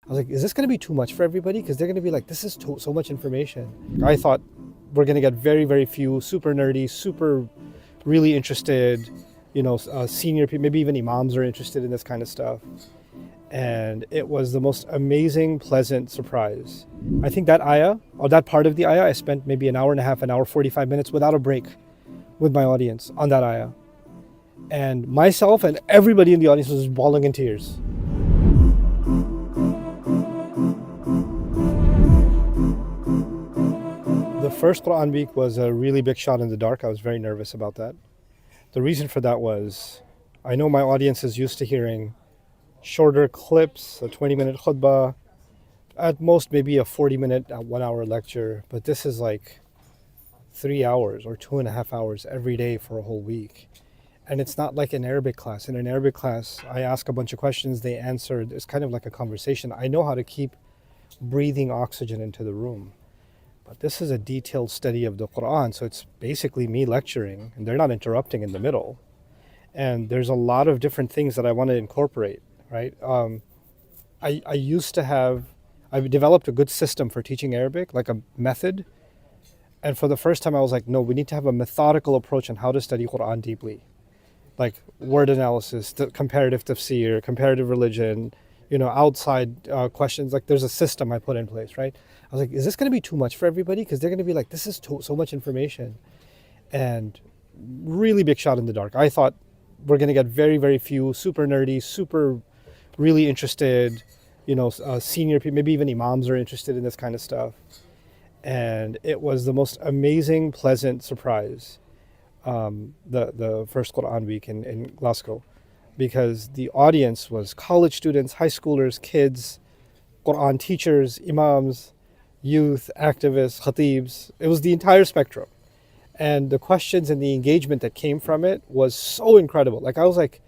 I was like, is this going to be too much for everybody? Because they're going to be like, this is so much information. I thought we're going to get very, very few super nerdy, super really interested, senior people, maybe even imams are interested in this kind of stuff. And it was the most amazing, pleasant surprise. I think that ayah, or that part of the ayah, I spent maybe an hour and a half, an hour, 45 minutes without a break with my audience on that ayah. And myself and everybody in the audience was bawling in tears. The first Quran week was a really big shot in the dark. I was very nervous about that. The reason for that was I know my audience is used to hearing shorter clips, a 20-minute khutbah, at most maybe a 40-minute, 1 hour lecture, but this is like 3 hours or 2.5 hours every day for a whole week. And it's not like an Arabic class. In an Arabic class, I ask a bunch of questions, they answer. It's kind of like a conversation. I know how to keep breathing oxygen into the room. But this is a detailed study of the Quran, so it's basically me lecturing, and they're not interrupting in the middle. And there's a lot of different things that I want to incorporate, right? I I've developed a good system for teaching Arabic, like a method. And for the first time, I was like, no, we need to have a methodical approach on how to study Quran deeply. Like word analysis, comparative tafsir, comparative religion, outside questions. Like there's a system I put in place, right? I was like, is this going to be too much for everybody? Because they're going to be like, this is so much information. And really big shot in the dark. I thought we're going to get very, very few super nerdy, super really interested, senior people, maybe even imams are interested in this kind of stuff. And it was the most amazing, pleasant surprise, the first Quran week in Glasgow, because the audience was college students, high schoolers, kids, Quran teachers, imams, youth, activists, khatibs. It was the entire spectrum. And the questions and the engagement that came from it was so incredible. Like I was like,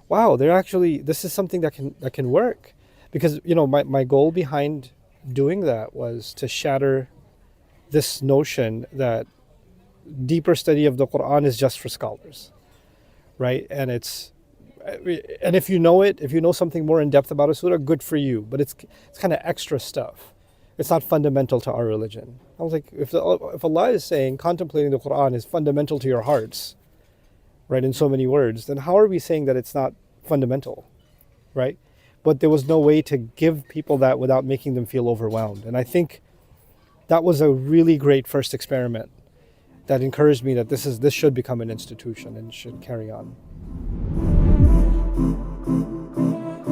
wow, this is something that can work. Because, my goal behind doing that was to shatter this notion that deeper study of the Quran is just for scholars, right? And if you know something more in depth about a surah, good for you. But it's kind of extra stuff. It's not fundamental to our religion. I was like, if Allah is saying contemplating the Quran is fundamental to your hearts, right, in so many words, then how are we saying that it's not fundamental, right? But there was no way to give people that without making them feel overwhelmed. And I think that was a really great first experiment that encouraged me that this should become an institution and should carry on.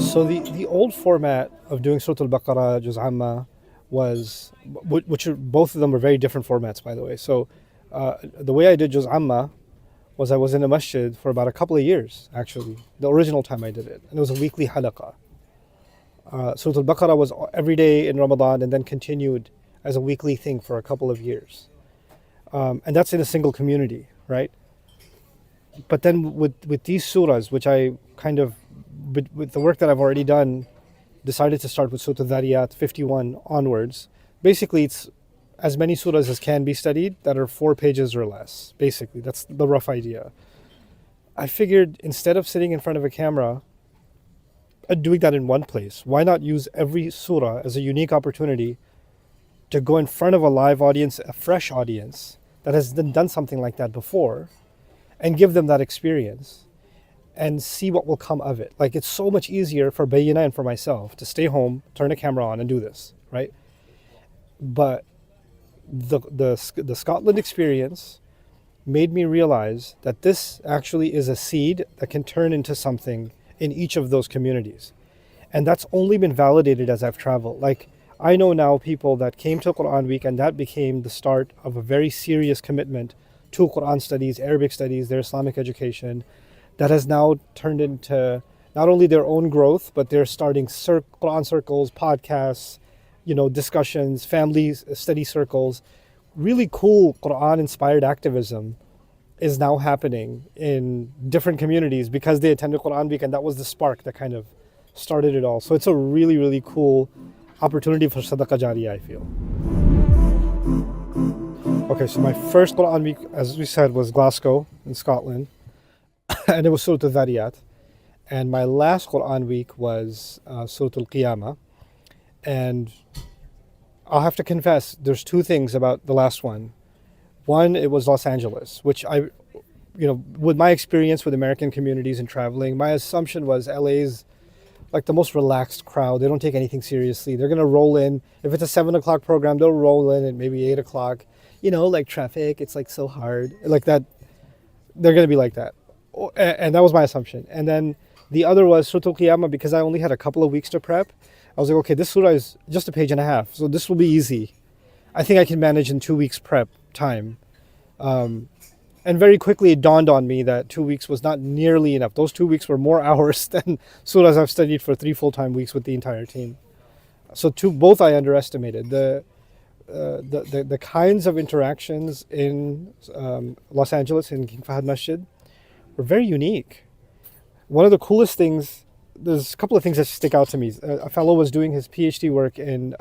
So the old format of doing Surah Al-Baqarah, Juz Amma, both of them were very different formats, by the way. So the way I did Juz Amma was I was in a masjid for about a couple of years, actually, the original time I did it. And it was a weekly halaqah. Surah Al-Baqarah was every day in Ramadan and then continued as a weekly thing for a couple of years. And that's in a single community, right? But then with these surahs, which I kind of, with the work that I've already done, decided to start with Surah Al-Dhariyat 51 onwards. Basically, it's as many surahs as can be studied that are 4 pages or less. Basically, that's the rough idea. I figured instead of sitting in front of a camera and doing that in one place, why not use every surah as a unique opportunity to go in front of a live audience, a fresh audience that has done something like that before, and give them that experience and see what will come of it. Like, it's so much easier for Bayina and for myself to stay home, turn a camera on and do this, right? But the Scotland experience made me realize that this actually is a seed that can turn into something in each of those communities. And that's only been validated as I've traveled. Like, I know now people that came to Quran Week and that became the start of a very serious commitment to Quran studies, Arabic studies, their Islamic education, that has now turned into not only their own growth, but they're starting Quran circles, podcasts, discussions, family study circles. Really cool Quran-inspired activism is now happening in different communities because they attended Quran Week, and that was the spark that kind of started it all. So it's a really, really cool opportunity for Sadaqah Jariyah, I feel. Okay, so my first Quran Week, as we said, was Glasgow in Scotland. And it was Surah Al-Dhariyat. And my last Quran Week was Surah Al-Qiyamah. And I'll have to confess, there's two things about the last one. One, it was Los Angeles, which with my experience with American communities and traveling, my assumption was LA's like the most relaxed crowd. They don't take anything seriously. They're gonna roll in. If it's a 7 o'clock program, they'll roll in at maybe 8 o'clock. Like traffic, it's like so hard. Like that, they're gonna be like that. And that was my assumption. And then the other was Surah Al-Qiyamah, because I only had a couple of weeks to prep. I was like, okay, this surah is just a page and a half, so this will be easy. I think I can manage in 2 weeks prep time. And very quickly it dawned on me that 2 weeks was not nearly enough. Those 2 weeks were more hours than surahs I've studied for 3 full-time weeks with the entire team. So both I underestimated. The kinds of interactions in Los Angeles in King Fahd Masjid were very unique. One of the coolest things, there's a couple of things that stick out to me. A fellow was doing his PhD work in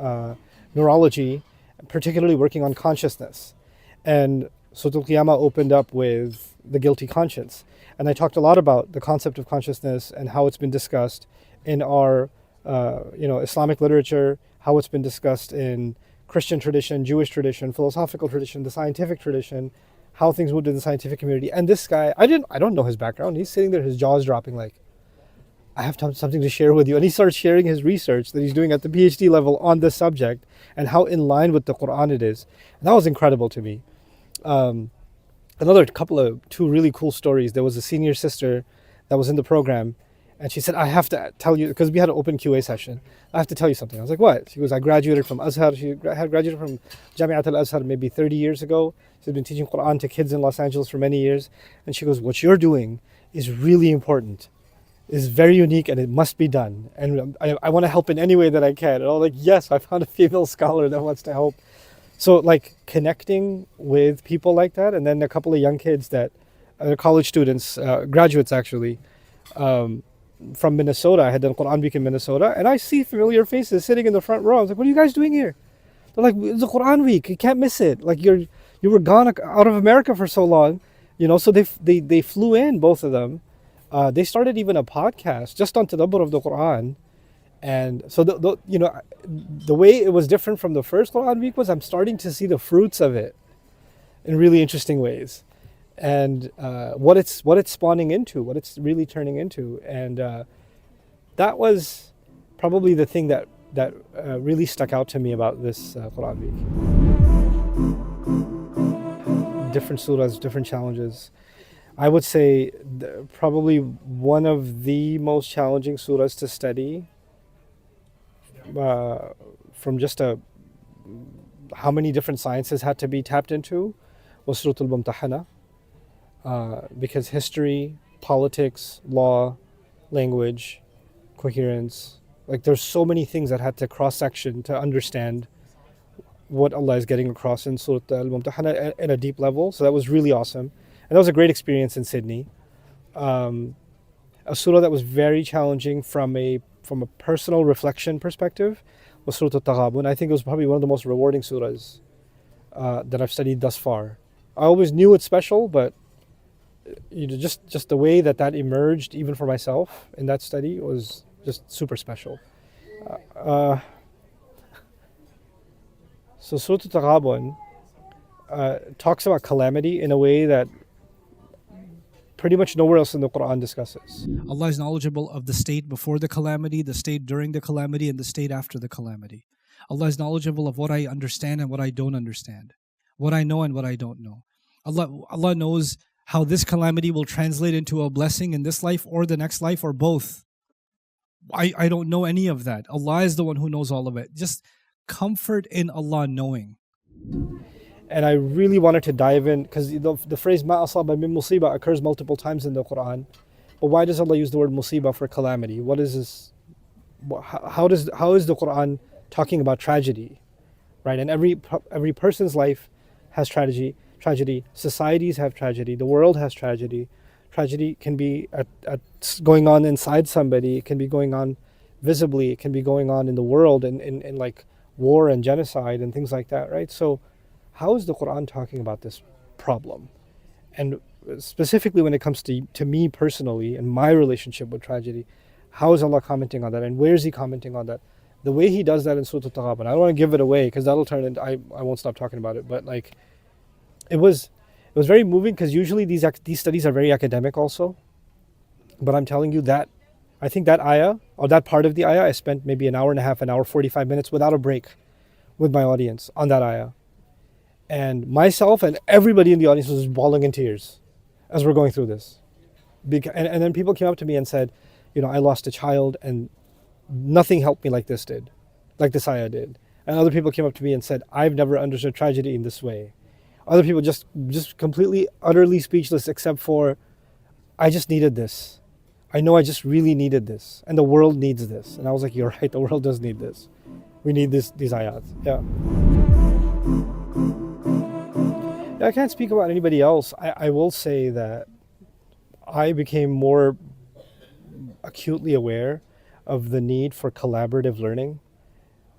neurology, particularly working on consciousness. And Surah Al-Qiyamah opened up with the guilty conscience. And I talked a lot about the concept of consciousness and how it's been discussed in our Islamic literature, how it's been discussed in Christian tradition, Jewish tradition, philosophical tradition, the scientific tradition, how things moved in the scientific community. And this guy, I don't know his background. He's sitting there, his jaw's dropping like, I have something to share with you. And he starts sharing his research that he's doing at the PhD level on this subject and how in line with the Quran it is. And that was incredible to me. Two really cool stories. There was a senior sister that was in the program, and she said, I have to tell you, because we had an open QA session, I have to tell you something. I was like, what? She goes, I graduated from Azhar. She had graduated from Jamiat al-Azhar maybe 30 years ago. She's been teaching Quran to kids in Los Angeles for many years. And she goes, what you're doing is really important, is very unique, and it must be done. And I want to help in any way that I can. And I was like, yes, I found a female scholar that wants to help. So like connecting with people like that, and then a couple of young kids that are college students, graduates actually, from Minnesota. I had done Quran Week in Minnesota, and I see familiar faces sitting in the front row. I was like, what are you guys doing here? They're like, it's a Quran Week. You can't miss it. Like you were gone out of America for so long, so they flew in, both of them. They started even a podcast just on tadabbur of the Quran. And so the way it was different from the first Quran Week was I'm starting to see the fruits of it in really interesting ways, and what it's spawning into, what it's really turning into. And that was probably the thing that really stuck out to me about this Quran Week. Different surahs, different challenges. I would say probably one of the most challenging surahs to study, from just how many different sciences had to be tapped into, was Surah Al-Mumtahana, because history, politics, law, language, coherence, like there's so many things that had to cross-section to understand what Allah is getting across in Surah Al-Mumtahana at a deep level. So that was really awesome. And that was a great experience in Sydney. A surah that was very challenging from a personal reflection perspective was Surah Al-Taghabun. I think it was probably one of the most rewarding surahs that I've studied thus far. I always knew it's special, but just the way that emerged, even for myself in that study, was just super special. So Surah Al-Taghabun talks about calamity in a way that pretty much nowhere else in the Quran discusses. Allah is knowledgeable of the state before the calamity, the state during the calamity, and the state after the calamity. Allah is knowledgeable of what I understand and what I don't understand, what I know and what I don't know. Allah knows how this calamity will translate into a blessing in this life or the next life or both. I don't know any of that. Allah is the one who knows all of it. Just comfort in Allah knowing. And I really wanted to dive in, because the phrase "ma asaba min musibah" occurs multiple times in the Quran. But why does Allah use the word musibah for calamity? What is this? How is the Quran talking about tragedy, right? And every person's life has tragedy. Societies have tragedy. The world has tragedy. Tragedy can be going on inside somebody. It can be going on visibly. It can be going on in the world, in like war and genocide and things like that, right? So how is the Quran talking about this problem? And specifically when it comes to me personally and my relationship with tragedy, how is Allah commenting on that? And where is He commenting on that? The way he does that in Surah Al-Taghabun, I don't want to give it away because that'll turn into, I won't stop talking about it, but like, it was very moving because usually these studies are very academic also. But I'm telling you that, I think that ayah, or that part of the ayah, I spent maybe an hour and a half, an hour, 45 minutes without a break with my audience on that ayah. And myself and everybody in the audience was bawling in tears as we're going through this. And then people came up to me and said, you know, I lost a child and nothing helped me like this did, like this ayah did. And other people came up to me and said, I've never understood tragedy in this way. Other people just completely, utterly speechless, except for, I just needed this. I know I just really needed this. And the world needs this. And I was like, you're right, the world does need this. We need these ayat. Yeah. Yeah, I can't speak about anybody else. I will say that I became more acutely aware of the need for collaborative learning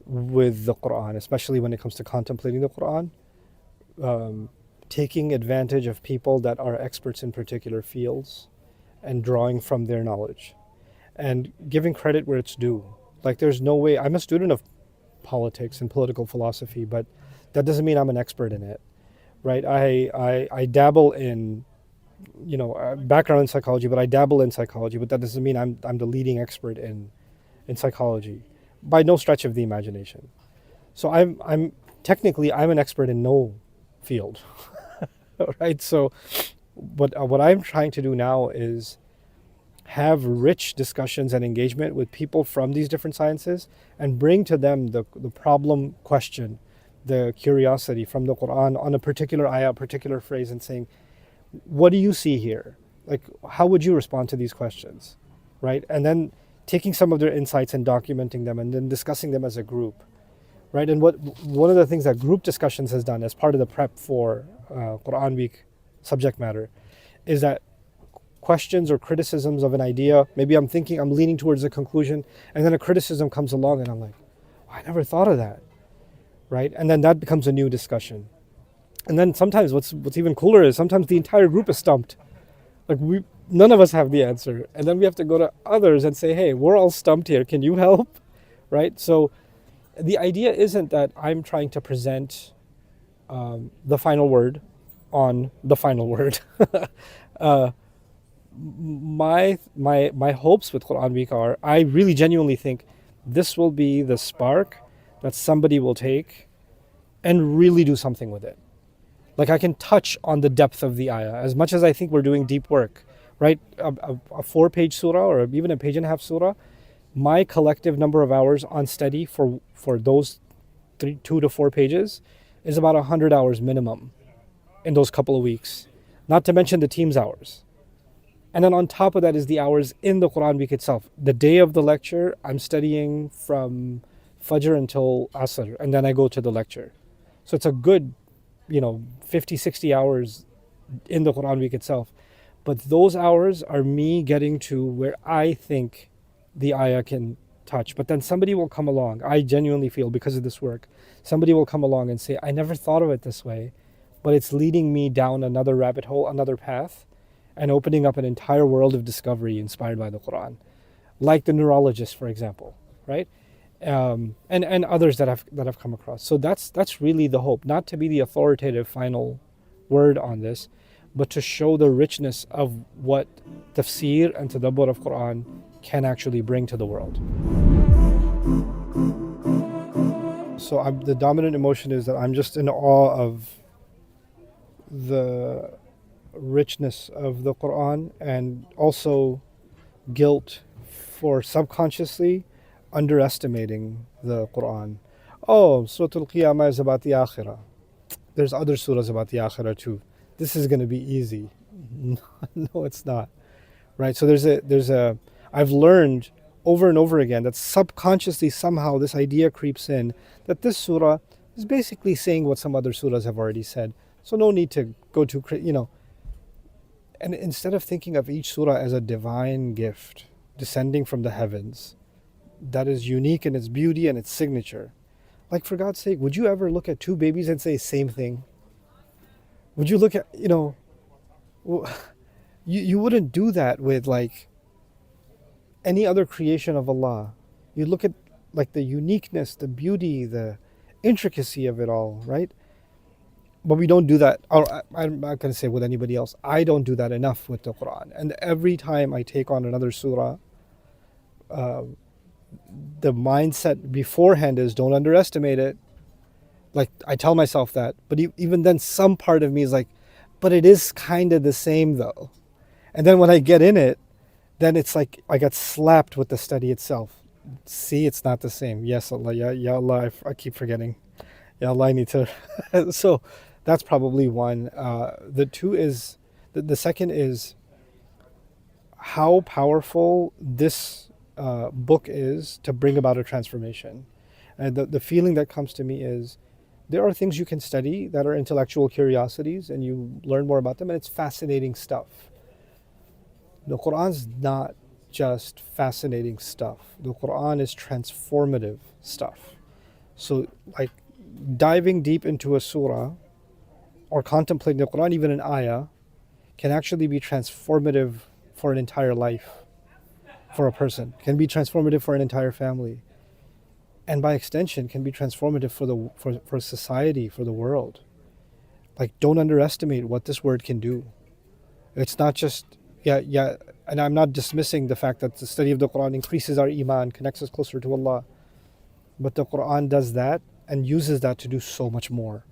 with the Quran, especially when it comes to contemplating the Quran. Taking advantage of people that are experts in particular fields and drawing from their knowledge and giving credit where it's due. Like, there's no way, I'm a student of politics and political philosophy, but that doesn't mean I'm an expert in it, right? I dabble in, you know, background in psychology, but I dabble in psychology, but that doesn't mean I'm the leading expert in psychology by no stretch of the imagination. So I'm technically I'm an expert in no field, right? So what I'm trying to do now is have rich discussions and engagement with people from these different sciences and bring to them the problem question, the curiosity from the Quran on a particular ayah, particular phrase, and saying, what do you see here? Like, how would you respond to these questions, right? And then taking some of their insights and documenting them and then discussing them as a group, right? And one of the things that group discussions has done as part of the prep for Quran Week subject matter is that questions or criticisms of an idea, maybe I'm leaning towards a conclusion, and then a criticism comes along and I'm like, oh, I never thought of that, right? And then that becomes a new discussion. And then sometimes what's even cooler is sometimes the entire group is stumped. Like, none of us have the answer. And then we have to go to others and say, hey, we're all stumped here. Can you help? Right? So the idea isn't that I'm trying to present the final word on the final word. My hopes with Quran Week are, I really genuinely think this will be the spark that somebody will take and really do something with it. Like, I can touch on the depth of the ayah as much as I think we're doing deep work, right? A 4-page surah or even a page and a half surah, my collective number of hours on study for those 2 to 4 pages is about 100 hours minimum in those couple of weeks, not to mention the team's hours. And then on top of that is the hours in the Quran Week itself. The day of the lecture, I'm studying from Fajr until Asr, and then I go to the lecture. So it's a good, 50, 60 hours in the Quran Week itself. But those hours are me getting to where I think the ayah can touch. But then somebody will come along, I genuinely feel, because of this work, somebody will come along and say, I never thought of it this way, but it's leading me down another rabbit hole, another path, and opening up an entire world of discovery inspired by the Quran. Like the neurologist, for example, right? And others that I've come across. So that's really the hope, not to be the authoritative final word on this, but to show the richness of what tafsir and tadabbur of Quran can actually bring to the world. So the dominant emotion is that I'm just in awe of the richness of the Quran, and also guilt for subconsciously underestimating the Quran. Oh, Surah Al-Qiyamah is about the Akhirah. There's other surahs about the Akhirah too. This is going to be easy. No, it's not. Right? So I've learned over and over again that subconsciously somehow this idea creeps in that this surah is basically saying what some other surahs have already said. So no need to go to, And instead of thinking of each surah as a divine gift descending from the heavens that is unique in its beauty and its signature, like, for God's sake, would you ever look at 2 babies and say same thing? Would you look at, you wouldn't do that with like any other creation of Allah. You look at like the uniqueness, the beauty, the intricacy of it all, right? But we don't do that. I'm not going to say with anybody else. I don't do that enough with the Quran. And every time I take on another surah, the mindset beforehand is don't underestimate it. Like I tell myself that, but even then some part of me is like, but it is kind of the same though. And then when I get in it, then it's like I got slapped with the study itself. See, it's not the same. Yes, Allah, ya Allah, I keep forgetting. Ya Allah, I need to. So that's probably one. The two is, the second is how powerful this book is to bring about a transformation. And the feeling that comes to me is there are things you can study that are intellectual curiosities and you learn more about them and it's fascinating stuff. The Quran's not just fascinating stuff. The Quran is transformative stuff. So like diving deep into a surah or contemplating the Quran, even an ayah, can actually be transformative for an entire life, for a person, can be transformative for an entire family, and by extension can be transformative for society, for the world. Like, don't underestimate what this word can do. It's not just and I'm not dismissing the fact that the study of the Quran increases our iman, connects us closer to Allah, but the Quran does that and uses that to do so much more.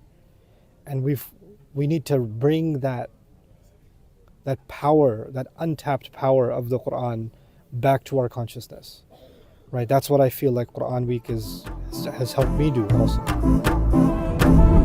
And we need to bring that power, that untapped power of the Quran back to our consciousness, right? That's what I feel like Quran Week has helped me do also.